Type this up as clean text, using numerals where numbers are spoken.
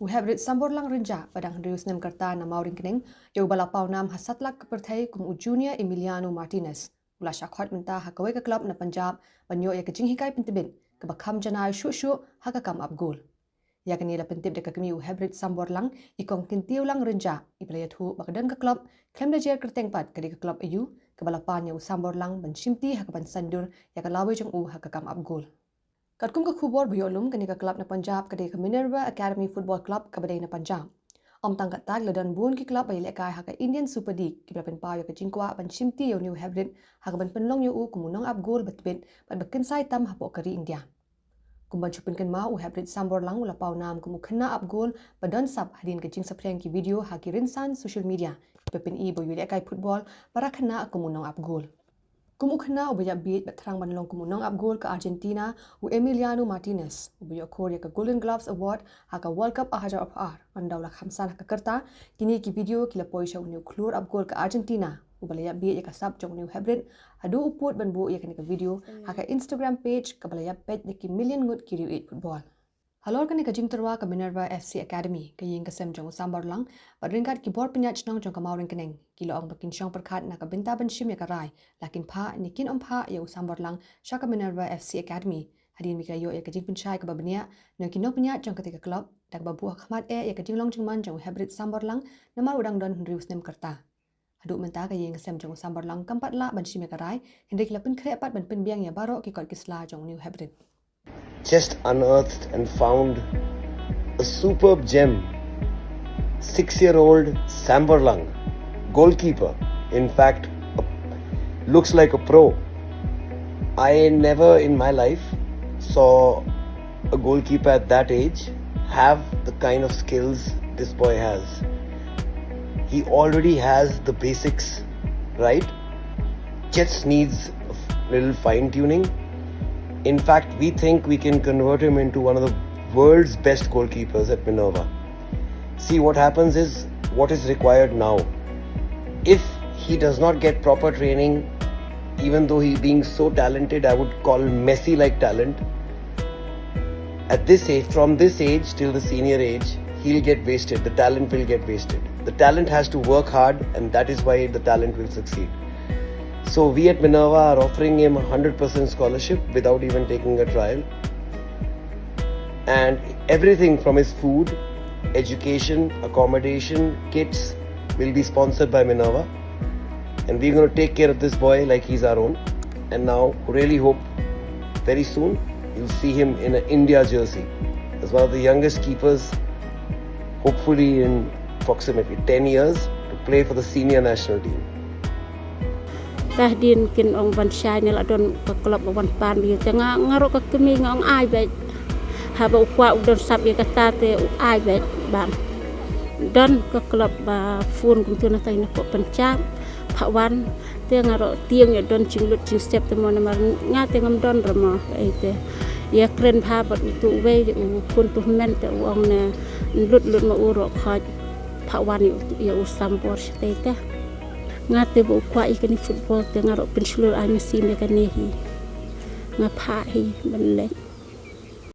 Uhebrit sambor lang renja padang Rius nem kerta na mauring kening yo balapau nam hasatlak kepertai kum Junior Emiliano Martinez. Ula syakhot mentah hakawai ke klub na Punjab banyo ya ke jinghikai pentibin ke bakam janai syuk-syuk hakakam abgol. Ya kini la pentib de kami Uhebrit sambor lang ikong kintiu lang renja iplayat hu bakadan ke klub klem da jer kerteng pat ke ke klub EU ke balapan ya sambor lang bensimti hakapan sandur ya ke lawe jong hakakam abgol. Katkum ke khubor biolum kini ke klub na Punjab ke ke Minerva Academy Football Club ke badai na Punjab. Om tangkat tag ledan bun ki klub bai lekai haka Indian Super League ki belapen pau ke jingkwa ban simti yo new Hebrid haka ban penlong yo kumunong abgol betbit ban bekin sai tam hapo kari India. Kumban chupin kan ma Hebrid sambor lang ula pau nam kumu kena abgol badan sab hadin ke jing sapreng ki video haki rinsan social media belapen i bo yo lekai football para kena kumunong abgol. Kumu kena ubaya beat batrang banlong kumunong abgol ke Argentina u Emiliano Martinez ubaya Korea ke Golden Gloves Award haka World Cup ahajar of R mandaula khamsan haka kerta kini ki video kila poisha uniu klur abgol ke Argentina ubaya beat ya kasab jong uniu Hebrid adu uput banbu ya kini ke video haka Instagram page ke balaya page ki million ngut kiri it football. Halor kani ka jing terwa ke Minerva FC Academy ke ying kesem jong sambar lang badringkat ki bor penyat nong jong kamauring keneng kilo ang bakin syong perkat na ka benta bensim ya karai lakin pa nikin om pa ya sambar lang syaka Minerva FC Academy hadin mikayo ya ka jing penchai ke babenia no kino penyat jong ketika klub dak babu Ahmad ya ka jing long jong man jong Hebrid sambar lang namar udang don Rius nem kerta haduk menta ka ying kesem jong sambar lang kampat la bensim ya karai hendak lapin krepat ban penbiang ya baro ki kot kisla jong new Hebrid. Just unearthed and found a superb gem. 6-year-old Sambarlang, goalkeeper. In fact, looks like a pro. I never in my life saw a goalkeeper at that age have the kind of skills this boy has. He already has the basics right. Just needs a little fine-tuning. In fact, we think we can convert him into one of the world's best goalkeepers at Minerva. See, what happens is what is required now. If he does not get proper training, even though he being so talented, I would call Messi-like talent. At this age, from this age till the senior age, he'll get wasted. The talent will get wasted. The talent has to work hard, and that is why the talent will succeed. So we at Minerva are offering him 100% scholarship without even taking a trial. And everything from his food, education, accommodation, kits will be sponsored by Minerva. And we're going to take care of this boy like he's our own. And now really hope very soon you'll see him in an India jersey as one of the youngest keepers, hopefully in approximately 10 years, to play for the senior national team. Tahdin kin ong bansya nila don ke klub wan pan bi tengah ngarok ke kemi ngong ai bet haba ukwa udon sap ye kata te ai bet bam don ke klub ba fun kum tu na tai na ko Punjab phawan te ngarok tieng ye don chinglut ching step te mon mar nga te ngam don rama ai te ye kren pha bat tu we u kun tu men te ong ne lut ma uro kha phawan ye u sambor te te ngate bo kwa ikani football te ngarok pensulur ai mesin de kanehi ngapha hi banle